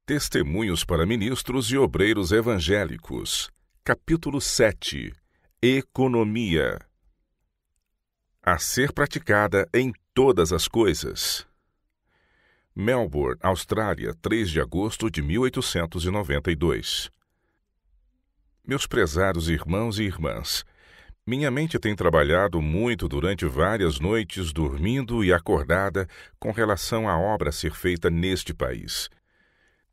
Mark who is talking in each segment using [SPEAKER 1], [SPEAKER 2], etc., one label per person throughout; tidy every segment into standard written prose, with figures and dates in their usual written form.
[SPEAKER 1] Testemunhos para ministros e obreiros evangélicos. Capítulo 7. Economia. A ser praticada em todas as coisas. Melbourne, Austrália, 3 de agosto de 1892. Meus prezados irmãos e irmãs, minha mente tem trabalhado muito durante várias noites, dormindo e acordada, com relação à obra a ser feita neste país.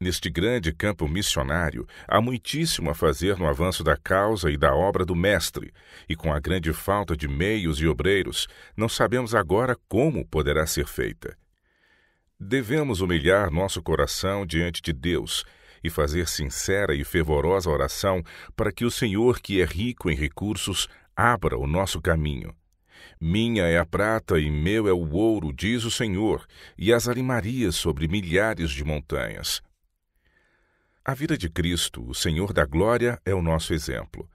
[SPEAKER 1] Neste grande campo missionário, há muitíssimo a fazer no avanço da causa e da obra do Mestre, e com a grande falta de meios e obreiros, não sabemos agora como poderá ser feita. Devemos humilhar nosso coração diante de Deus e fazer sincera e fervorosa oração para que o Senhor, que é rico em recursos, abra o nosso caminho. Minha é a prata e meu é o ouro, diz o Senhor, e as alimarias sobre milhares de montanhas. A vida de Cristo, o Senhor da glória, é o nosso exemplo.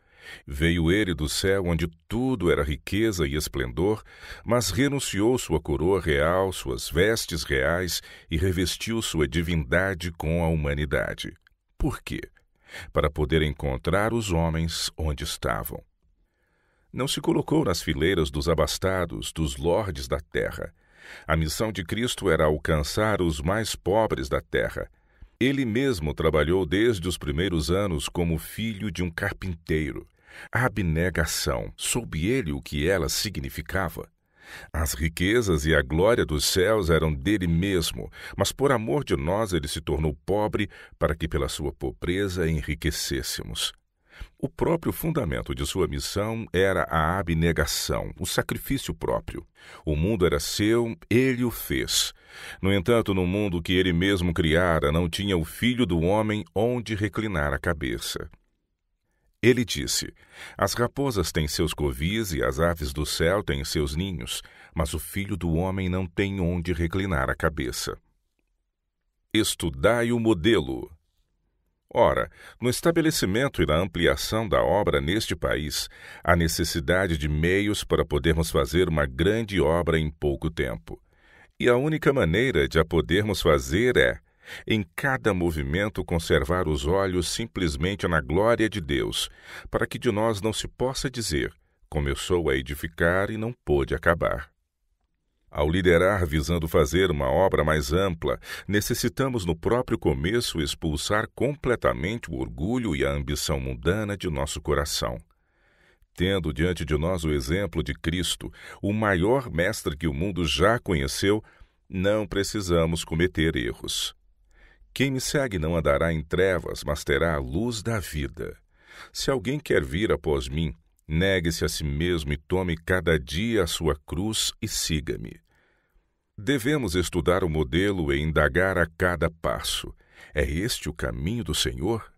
[SPEAKER 1] Veio ele do céu onde tudo era riqueza e esplendor, mas renunciou sua coroa real, suas vestes reais e revestiu sua divindade com a humanidade. Por quê? Para poder encontrar os homens onde estavam. Não se colocou nas fileiras dos abastados, dos lordes da terra. A missão de Cristo era alcançar os mais pobres da terra. Ele mesmo trabalhou desde os primeiros anos como filho de um carpinteiro. A abnegação, soube ele o que ela significava. As riquezas e a glória dos céus eram dele mesmo, mas por amor de nós ele se tornou pobre para que pela sua pobreza enriquecêssemos. O próprio fundamento de sua missão era a abnegação, o sacrifício próprio. O mundo era seu, ele o fez. No entanto, no mundo que ele mesmo criara, não tinha o Filho do Homem onde reclinar a cabeça. Ele disse: as raposas têm seus covis e as aves do céu têm seus ninhos, mas o Filho do Homem não tem onde reclinar a cabeça. Estudai o modelo. Ora, no estabelecimento e na ampliação da obra neste país, há necessidade de meios para podermos fazer uma grande obra em pouco tempo. E a única maneira de a podermos fazer é, em cada movimento, conservar os olhos simplesmente na glória de Deus, para que de nós não se possa dizer, começou a edificar e não pôde acabar. Ao liderar visando fazer uma obra mais ampla, necessitamos no próprio começo expulsar completamente o orgulho e a ambição mundana de nosso coração. Tendo diante de nós o exemplo de Cristo, o maior mestre que o mundo já conheceu, não precisamos cometer erros. Quem me segue não andará em trevas, mas terá a luz da vida. Se alguém quer vir após mim, negue-se a si mesmo e tome cada dia a sua cruz e siga-me. Devemos estudar o modelo e indagar a cada passo. É este o caminho do Senhor?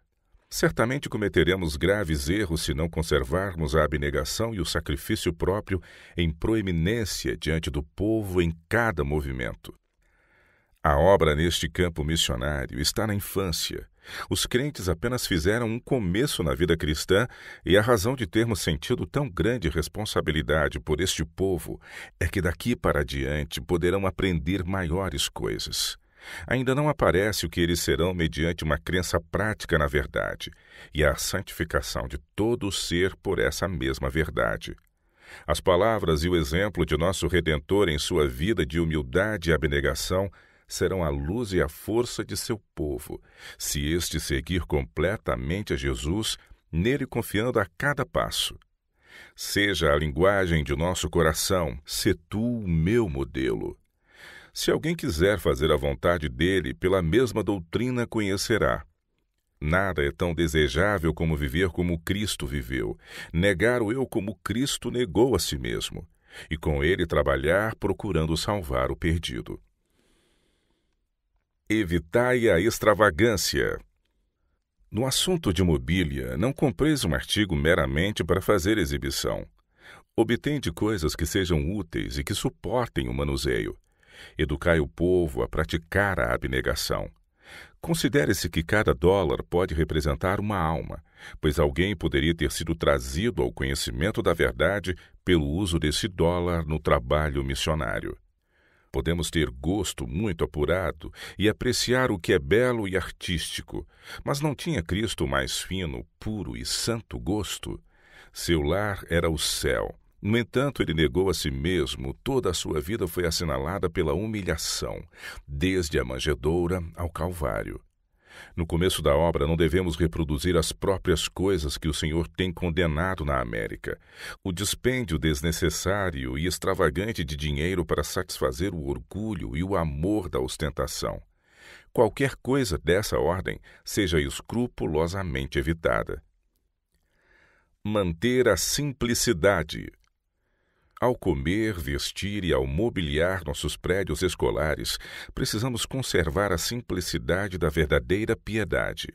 [SPEAKER 1] Certamente cometeremos graves erros se não conservarmos a abnegação e o sacrifício próprio em proeminência diante do povo em cada movimento. A obra neste campo missionário está na infância. Os crentes apenas fizeram um começo na vida cristã e a razão de termos sentido tão grande responsabilidade por este povo é que daqui para adiante poderão aprender maiores coisas. Ainda não aparece o que eles serão mediante uma crença prática na verdade e a santificação de todo o ser por essa mesma verdade. As palavras e o exemplo de nosso Redentor em sua vida de humildade e abnegação serão a luz e a força de seu povo, se este seguir completamente a Jesus, nele confiando a cada passo. Seja a linguagem de nosso coração, sê tu o meu modelo. Se alguém quiser fazer a vontade dele, pela mesma doutrina conhecerá. Nada é tão desejável como viver como Cristo viveu, negar o eu como Cristo negou a si mesmo, e com ele trabalhar procurando salvar o perdido. Evitai a extravagância. No assunto de mobília, não compreis um artigo meramente para fazer exibição. Obtende coisas que sejam úteis e que suportem o manuseio. Educai o povo a praticar a abnegação. Considere-se que cada dólar pode representar uma alma, pois alguém poderia ter sido trazido ao conhecimento da verdade pelo uso desse dólar no trabalho missionário. Podemos ter gosto muito apurado e apreciar o que é belo e artístico, mas não tinha Cristo mais fino, puro e santo gosto? Seu lar era o céu. No entanto, ele negou a si mesmo, toda a sua vida foi assinalada pela humilhação, desde a manjedoura ao Calvário. No começo da obra, não devemos reproduzir as próprias coisas que o Senhor tem condenado na América. O dispêndio desnecessário e extravagante de dinheiro para satisfazer o orgulho e o amor da ostentação. Qualquer coisa dessa ordem seja escrupulosamente evitada. Manter a simplicidade. Ao comer, vestir e ao mobiliar nossos prédios escolares, precisamos conservar a simplicidade da verdadeira piedade.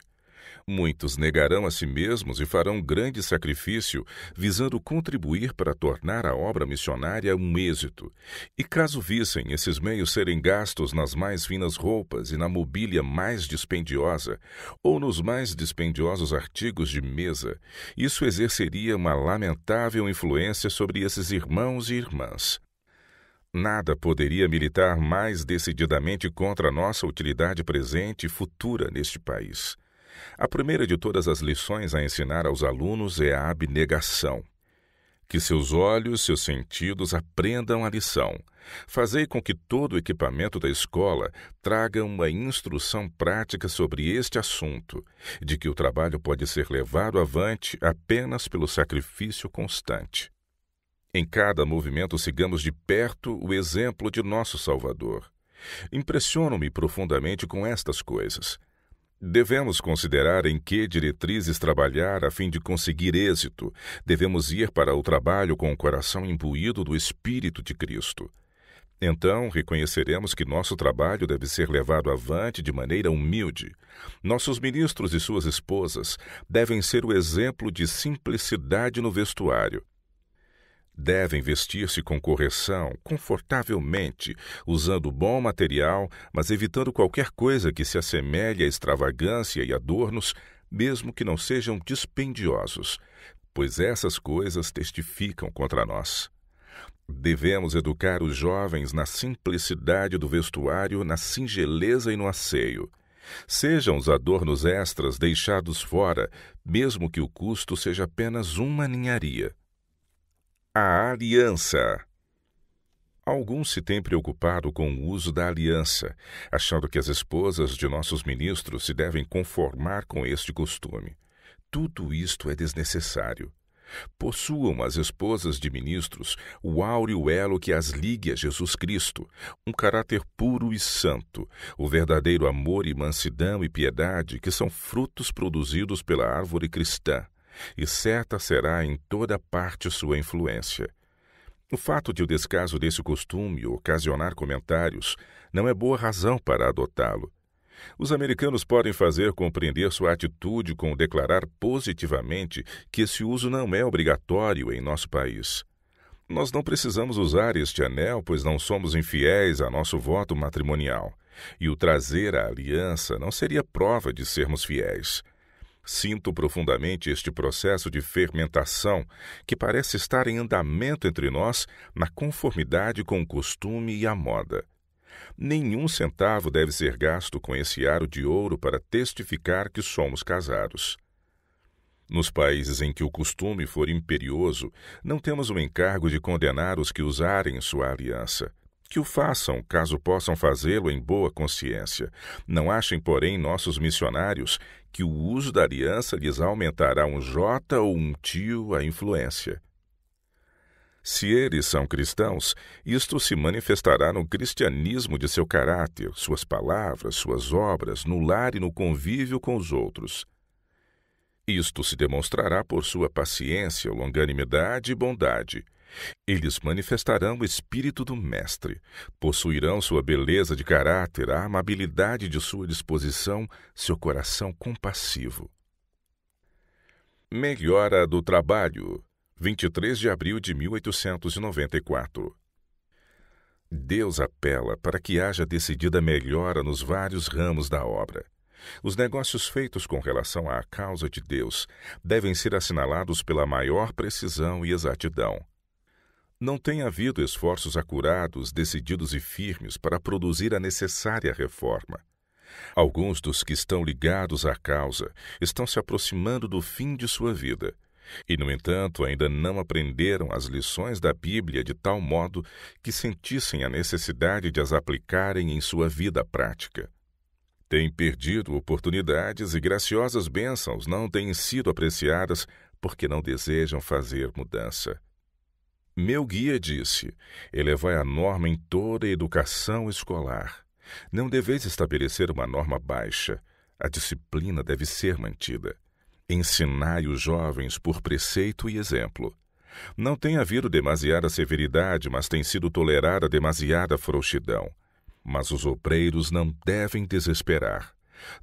[SPEAKER 1] Muitos negarão a si mesmos e farão grande sacrifício, visando contribuir para tornar a obra missionária um êxito. E caso vissem esses meios serem gastos nas mais finas roupas e na mobília mais dispendiosa, ou nos mais dispendiosos artigos de mesa, isso exerceria uma lamentável influência sobre esses irmãos e irmãs. Nada poderia militar mais decididamente contra a nossa utilidade presente e futura neste país. A primeira de todas as lições a ensinar aos alunos é a abnegação. Que seus olhos, seus sentidos aprendam a lição. Fazei com que todo o equipamento da escola traga uma instrução prática sobre este assunto, de que o trabalho pode ser levado avante apenas pelo sacrifício constante. Em cada movimento sigamos de perto o exemplo de nosso Salvador. Impressiono-me profundamente com estas coisas. Devemos considerar em que diretrizes trabalhar a fim de conseguir êxito. Devemos ir para o trabalho com o coração imbuído do Espírito de Cristo. Então, reconheceremos que nosso trabalho deve ser levado avante de maneira humilde. Nossos ministros e suas esposas devem ser o exemplo de simplicidade no vestuário. Devem vestir-se com correção, confortavelmente, usando bom material, mas evitando qualquer coisa que se assemelhe à extravagância e adornos, mesmo que não sejam dispendiosos, pois essas coisas testificam contra nós. Devemos educar os jovens na simplicidade do vestuário, na singeleza e no asseio. Sejam os adornos extras deixados fora, mesmo que o custo seja apenas uma ninharia. A aliança. Alguns se têm preocupado com o uso da aliança, achando que as esposas de nossos ministros se devem conformar com este costume. Tudo isto é desnecessário. Possuam as esposas de ministros o áureo elo que as ligue a Jesus Cristo, um caráter puro e santo, o verdadeiro amor e mansidão e piedade que são frutos produzidos pela árvore cristã. E certa será em toda parte sua influência. O fato de o descaso desse costume ocasionar comentários não é boa razão para adotá-lo. Os americanos podem fazer compreender sua atitude com declarar positivamente que esse uso não é obrigatório em nosso país. Nós não precisamos usar este anel, pois não somos infiéis a nosso voto matrimonial, e o trazer a aliança não seria prova de sermos fiéis. Sinto profundamente este processo de fermentação que parece estar em andamento entre nós na conformidade com o costume e a moda. Nenhum centavo deve ser gasto com esse aro de ouro para testificar que somos casados. Nos países em que o costume for imperioso, não temos o encargo de condenar os que usarem sua aliança. Que o façam, caso possam fazê-lo em boa consciência. Não achem, porém, nossos missionários que o uso da aliança lhes aumentará um jota ou um tio a influência. Se eles são cristãos, isto se manifestará no cristianismo de seu caráter, suas palavras, suas obras, no lar e no convívio com os outros. Isto se demonstrará por sua paciência, longanimidade e bondade. Eles manifestarão o espírito do Mestre, possuirão sua beleza de caráter, a amabilidade de sua disposição, seu coração compassivo. Melhora do trabalho. 23 de abril de 1894. Deus apela para que haja decidida melhora nos vários ramos da obra. Os negócios feitos com relação à causa de Deus devem ser assinalados pela maior precisão e exatidão. Não tem havido esforços acurados, decididos e firmes para produzir a necessária reforma. Alguns dos que estão ligados à causa estão se aproximando do fim de sua vida e, no entanto, ainda não aprenderam as lições da Bíblia de tal modo que sentissem a necessidade de as aplicarem em sua vida prática. Têm perdido oportunidades e graciosas bênçãos não têm sido apreciadas porque não desejam fazer mudança. Meu guia disse: elevai a norma em toda a educação escolar. Não deveis estabelecer uma norma baixa. A disciplina deve ser mantida. Ensinai os jovens por preceito e exemplo. Não tem havido demasiada severidade, mas tem sido tolerada demasiada frouxidão. Mas os obreiros não devem desesperar.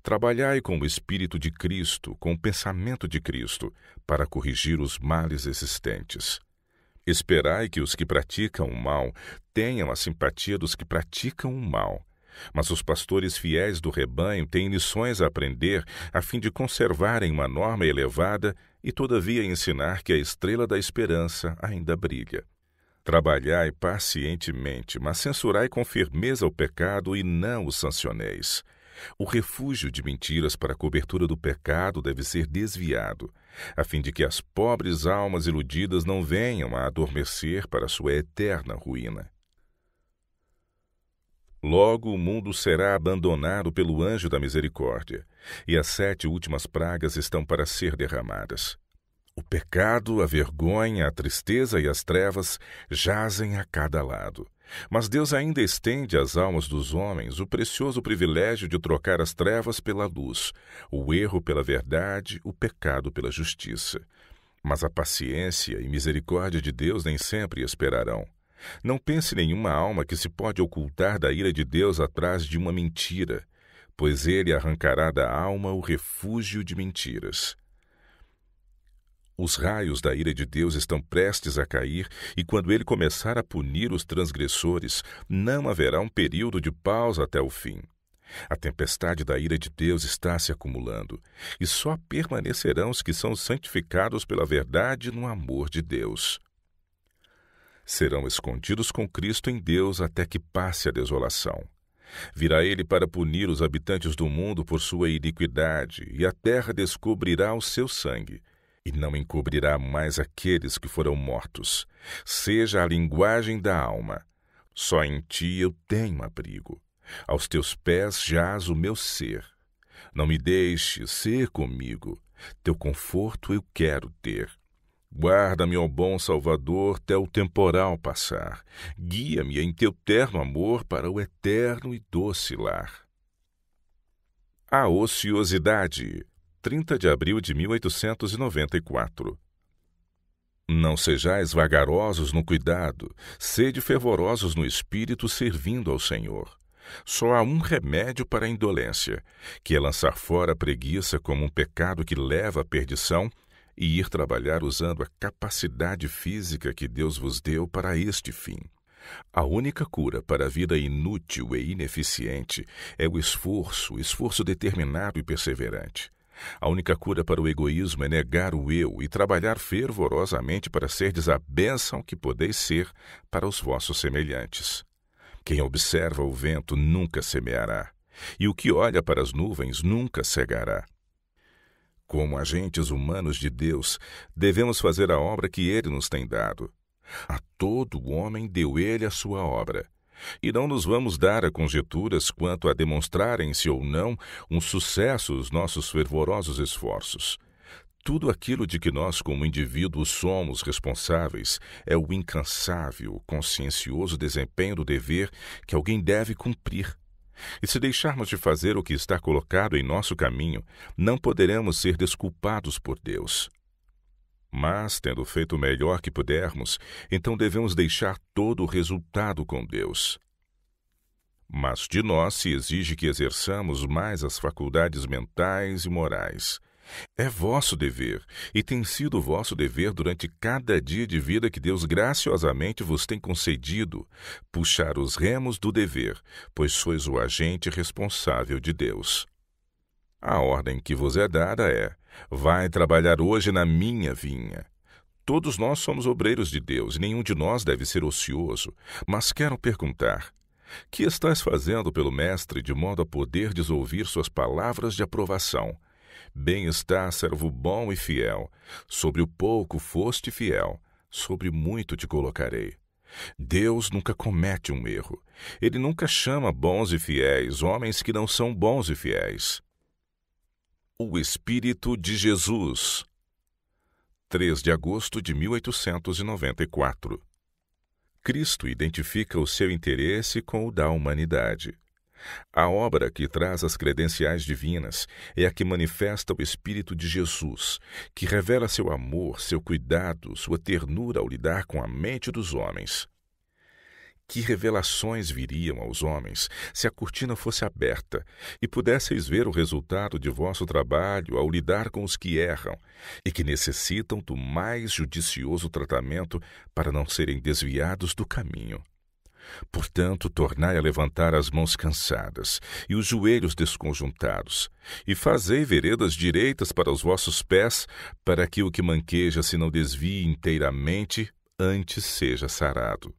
[SPEAKER 1] Trabalhai com o Espírito de Cristo, com o pensamento de Cristo, para corrigir os males existentes. Esperai que os que praticam o mal tenham a simpatia dos que praticam o mal. Mas os pastores fiéis do rebanho têm lições a aprender a fim de conservarem uma norma elevada e, todavia, ensinar que a estrela da esperança ainda brilha. Trabalhai pacientemente, mas censurai com firmeza o pecado e não o sancioneis. O refúgio de mentiras para a cobertura do pecado deve ser desviado, a fim de que as pobres almas iludidas não venham a adormecer para sua eterna ruína. Logo o mundo será abandonado pelo anjo da misericórdia, e as 7 últimas pragas estão para ser derramadas. O pecado, a vergonha, a tristeza e as trevas jazem a cada lado. Mas Deus ainda estende às almas dos homens o precioso privilégio de trocar as trevas pela luz, o erro pela verdade, o pecado pela justiça. Mas a paciência e misericórdia de Deus nem sempre esperarão. Não pense nenhuma alma que se pode ocultar da ira de Deus atrás de uma mentira, pois ele arrancará da alma o refúgio de mentiras. Os raios da ira de Deus estão prestes a cair, e quando ele começar a punir os transgressores, não haverá um período de pausa até o fim. A tempestade da ira de Deus está se acumulando, e só permanecerão os que são santificados pela verdade no amor de Deus. Serão escondidos com Cristo em Deus até que passe a desolação. Virá ele para punir os habitantes do mundo por sua iniquidade, e a terra descobrirá o seu sangue, e não encobrirá mais aqueles que foram mortos. Seja a linguagem da alma: só em ti eu tenho abrigo. Aos teus pés jaz o meu ser. Não me deixes ser comigo, teu conforto eu quero ter. Guarda-me, ó bom Salvador, até o temporal passar. Guia-me em teu terno amor para o eterno e doce lar. A ociosidade. 30 de abril de 1894. Não sejais vagarosos no cuidado, sede fervorosos no espírito, servindo ao Senhor. Só há um remédio para a indolência, que é lançar fora a preguiça como um pecado que leva à perdição e ir trabalhar usando a capacidade física que Deus vos deu para este fim. A única cura para a vida inútil e ineficiente é o esforço determinado e perseverante. A única cura para o egoísmo é negar o eu e trabalhar fervorosamente para serdes a bênção que podeis ser para os vossos semelhantes. Quem observa o vento nunca semeará, e o que olha para as nuvens nunca cegará. Como agentes humanos de Deus, devemos fazer a obra que Ele nos tem dado. A todo homem deu Ele a sua obra. E não nos vamos dar a conjecturas quanto a demonstrarem-se ou não um sucesso os nossos fervorosos esforços. Tudo aquilo de que nós, como indivíduos, somos responsáveis é o incansável, consciencioso desempenho do dever que alguém deve cumprir. E se deixarmos de fazer o que está colocado em nosso caminho, não poderemos ser desculpados por Deus. Mas, tendo feito o melhor que pudermos, então devemos deixar todo o resultado com Deus. Mas de nós se exige que exerçamos mais as faculdades mentais e morais. É vosso dever, e tem sido vosso dever durante cada dia de vida que Deus graciosamente vos tem concedido, puxar os remos do dever, pois sois o agente responsável de Deus. A ordem que vos é dada é: vai trabalhar hoje na minha vinha. Todos nós somos obreiros de Deus e nenhum de nós deve ser ocioso. Mas quero perguntar: que estás fazendo pelo Mestre de modo a poderdes ouvir suas palavras de aprovação? Bem está, servo bom e fiel. Sobre o pouco foste fiel, sobre muito te colocarei. Deus nunca comete um erro. Ele nunca chama bons e fiéis homens que não são bons e fiéis. O Espírito de Jesus. 3 de agosto de 1894. Cristo identifica o seu interesse com o da humanidade. A obra que traz as credenciais divinas é a que manifesta o Espírito de Jesus, que revela seu amor, seu cuidado, sua ternura ao lidar com a mente dos homens. Que revelações viriam aos homens se a cortina fosse aberta e pudesseis ver o resultado de vosso trabalho ao lidar com os que erram e que necessitam do mais judicioso tratamento para não serem desviados do caminho. Portanto, tornai a levantar as mãos cansadas e os joelhos desconjuntados, e fazei veredas direitas para os vossos pés, para que o que manqueja se não desvie inteiramente, antes seja sarado.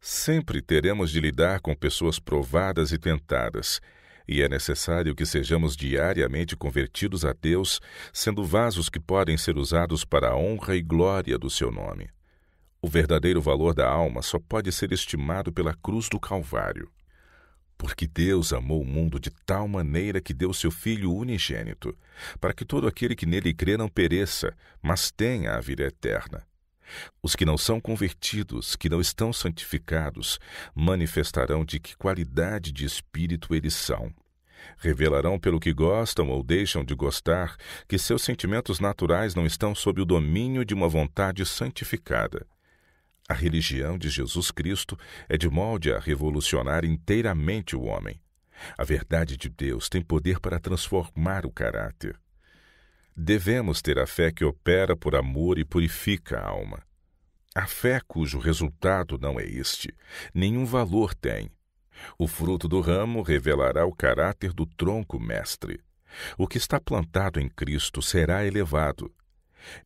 [SPEAKER 1] Sempre teremos de lidar com pessoas provadas e tentadas, e é necessário que sejamos diariamente convertidos a Deus, sendo vasos que podem ser usados para a honra e glória do seu nome. O verdadeiro valor da alma só pode ser estimado pela cruz do Calvário. Porque Deus amou o mundo de tal maneira que deu seu Filho unigênito, para que todo aquele que nele crê não pereça, mas tenha a vida eterna. Os que não são convertidos, que não estão santificados, manifestarão de que qualidade de espírito eles são. Revelarão pelo que gostam ou deixam de gostar que seus sentimentos naturais não estão sob o domínio de uma vontade santificada. A religião de Jesus Cristo é de molde a revolucionar inteiramente o homem. A verdade de Deus tem poder para transformar o caráter. Devemos ter a fé que opera por amor e purifica a alma. A fé cujo resultado não é este, nenhum valor tem. O fruto do ramo revelará o caráter do tronco mestre. O que está plantado em Cristo será elevado.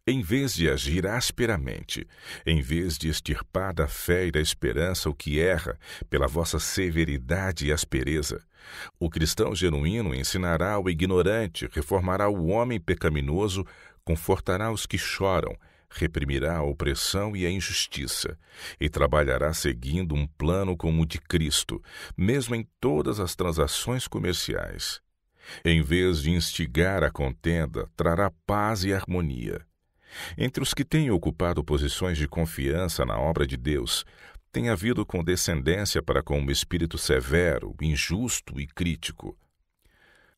[SPEAKER 1] Em vez de agir asperamente, em vez de extirpar da fé e da esperança o que erra pela vossa severidade e aspereza, o cristão genuíno ensinará ao ignorante, reformará o homem pecaminoso, confortará os que choram, reprimirá a opressão e a injustiça, e trabalhará seguindo um plano como o de Cristo, mesmo em todas as transações comerciais. Em vez de instigar a contenda, trará paz e harmonia. Entre os que têm ocupado posições de confiança na obra de Deus, tem havido condescendência para com um espírito severo, injusto e crítico.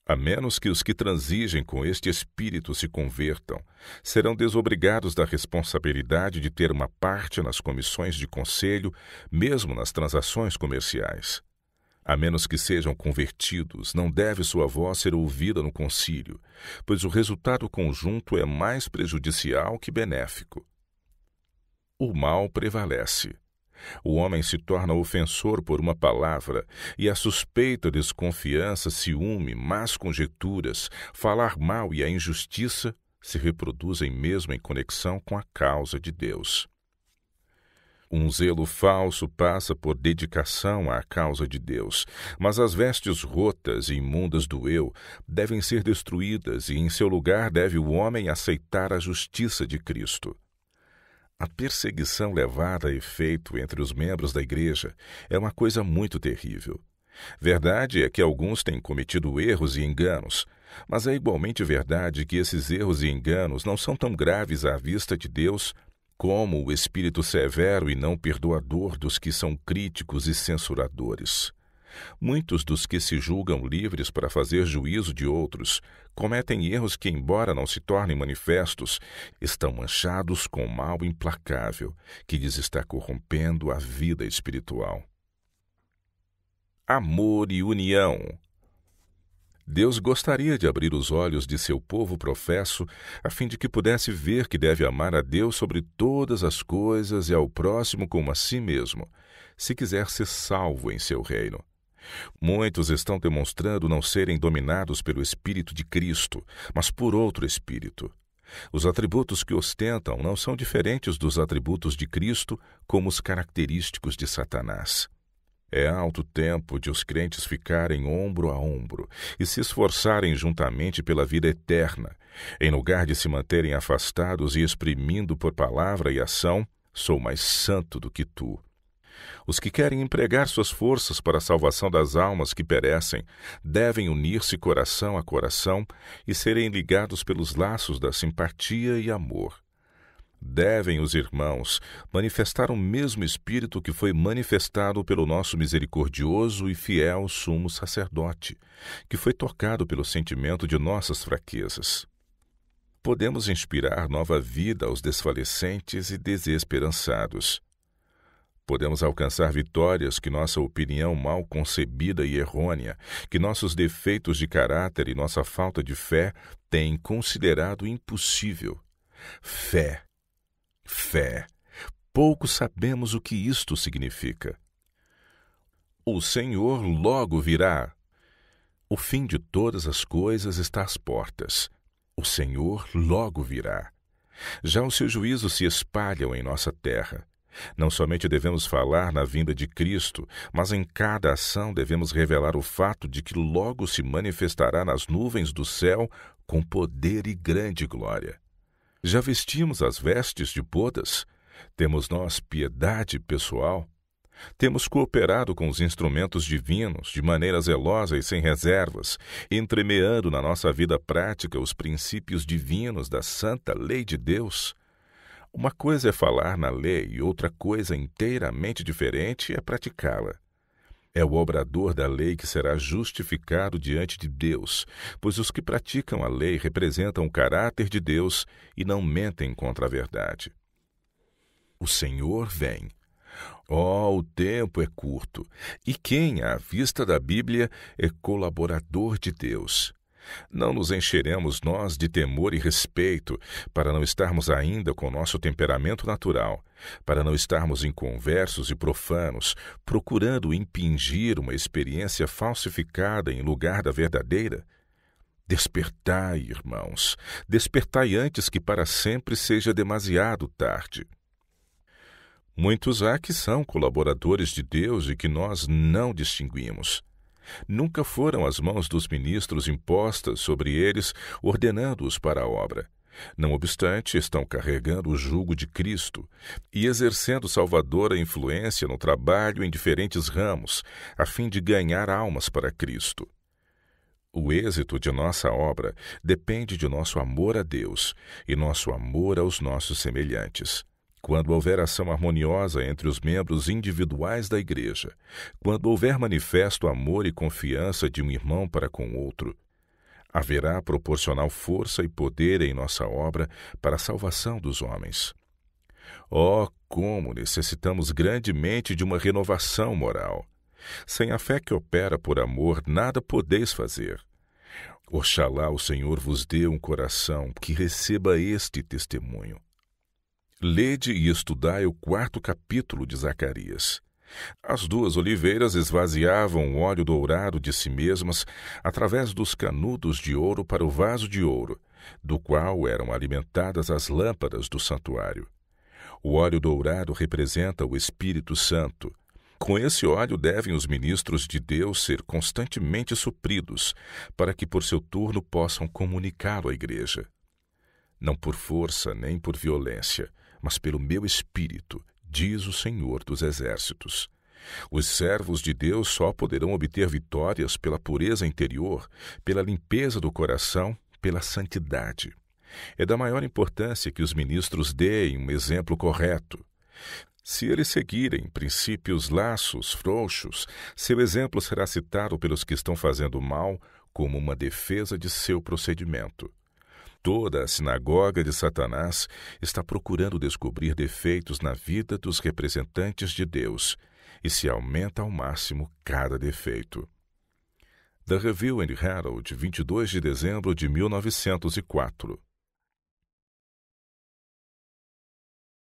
[SPEAKER 1] A menos que os que transigem com este espírito se convertam, serão desobrigados da responsabilidade de ter uma parte nas comissões de conselho, mesmo nas transações comerciais. A menos que sejam convertidos, não deve sua voz ser ouvida no concílio, pois o resultado conjunto é mais prejudicial que benéfico. O mal prevalece. O homem se torna ofensor por uma palavra, e a suspeita, desconfiança, ciúme, más conjecturas, falar mal e a injustiça se reproduzem mesmo em conexão com a causa de Deus. Um zelo falso passa por dedicação à causa de Deus, mas as vestes rotas e imundas do eu devem ser destruídas e em seu lugar deve o homem aceitar a justiça de Cristo. A perseguição levada a efeito entre os membros da igreja é uma coisa muito terrível. Verdade é que alguns têm cometido erros e enganos, mas é igualmente verdade que esses erros e enganos não são tão graves à vista de Deus como o espírito severo e não perdoador dos que são críticos e censuradores. Muitos dos que se julgam livres para fazer juízo de outros cometem erros que, embora não se tornem manifestos, estão manchados com mal implacável que lhes está corrompendo a vida espiritual. Amor e união. Deus gostaria de abrir os olhos de seu povo professo, a fim de que pudesse ver que deve amar a Deus sobre todas as coisas e ao próximo como a si mesmo, se quiser ser salvo em seu reino. Muitos estão demonstrando não serem dominados pelo Espírito de Cristo, mas por outro Espírito. Os atributos que ostentam não são diferentes dos atributos de Cristo como os característicos de Satanás. É alto tempo de os crentes ficarem ombro a ombro e se esforçarem juntamente pela vida eterna, em lugar de se manterem afastados e exprimindo por palavra e ação: sou mais santo do que tu. Os que querem empregar suas forças para a salvação das almas que perecem devem unir-se coração a coração e serem ligados pelos laços da simpatia e amor. Devem os irmãos manifestar o mesmo espírito que foi manifestado pelo nosso misericordioso e fiel sumo sacerdote, que foi tocado pelo sentimento de nossas fraquezas. Podemos inspirar nova vida aos desfalecentes e desesperançados. Podemos alcançar vitórias que nossa opinião mal concebida e errônea, que nossos defeitos de caráter e nossa falta de fé têm considerado impossível. Fé. Fé. Pouco sabemos o que isto significa. O Senhor logo virá. O fim de todas as coisas está às portas. O Senhor logo virá. Já os seus juízos se espalham em nossa terra. Não somente devemos falar na vinda de Cristo, mas em cada ação devemos revelar o fato de que logo se manifestará nas nuvens do céu com poder e grande glória. Já vestimos as vestes de bodas? Temos nós piedade pessoal? Temos cooperado com os instrumentos divinos de maneira zelosa e sem reservas, entremeando na nossa vida prática os princípios divinos da santa lei de Deus? Uma coisa é falar na lei e outra coisa inteiramente diferente é praticá-la. É o obrador da lei que será justificado diante de Deus, pois os que praticam a lei representam o caráter de Deus e não mentem contra a verdade. O Senhor vem. O tempo é curto, e quem, à vista da Bíblia, é colaborador de Deus? Não nos encheremos nós de temor e respeito, para não estarmos ainda com nosso temperamento natural, para não estarmos inconversos e profanos, procurando impingir uma experiência falsificada em lugar da verdadeira? Despertai, irmãos, despertai antes que para sempre seja demasiado tarde. Muitos há que são colaboradores de Deus e que nós não distinguimos. Nunca foram as mãos dos ministros impostas sobre eles, ordenando-os para a obra. Não obstante, estão carregando o jugo de Cristo e exercendo salvadora influência no trabalho em diferentes ramos, a fim de ganhar almas para Cristo. O êxito de nossa obra depende de nosso amor a Deus e nosso amor aos nossos semelhantes. Quando houver ação harmoniosa entre os membros individuais da Igreja, quando houver manifesto amor e confiança de um irmão para com outro, haverá proporcional força e poder em nossa obra para a salvação dos homens. Como necessitamos grandemente de uma renovação moral! Sem a fé que opera por amor, nada podeis fazer. Oxalá o Senhor vos dê um coração que receba este testemunho. Lede e estudai o 4º capítulo de Zacarias. As 2 oliveiras esvaziavam o óleo dourado de si mesmas através dos canudos de ouro para o vaso de ouro, do qual eram alimentadas as lâmpadas do santuário. O óleo dourado representa o Espírito Santo. Com esse óleo devem os ministros de Deus ser constantemente supridos, para que por seu turno possam comunicá-lo à igreja. Não por força nem por violência, mas pelo meu Espírito, diz o Senhor dos Exércitos. Os servos de Deus só poderão obter vitórias pela pureza interior, pela limpeza do coração, pela santidade. É da maior importância que os ministros deem um exemplo correto. Se eles seguirem princípios laços, frouxos, seu exemplo será citado pelos que estão fazendo mal como uma defesa de seu procedimento. Toda a sinagoga de Satanás está procurando descobrir defeitos na vida dos representantes de Deus, e se aumenta ao máximo cada defeito. The Review and Herald, 22 de dezembro de 1904.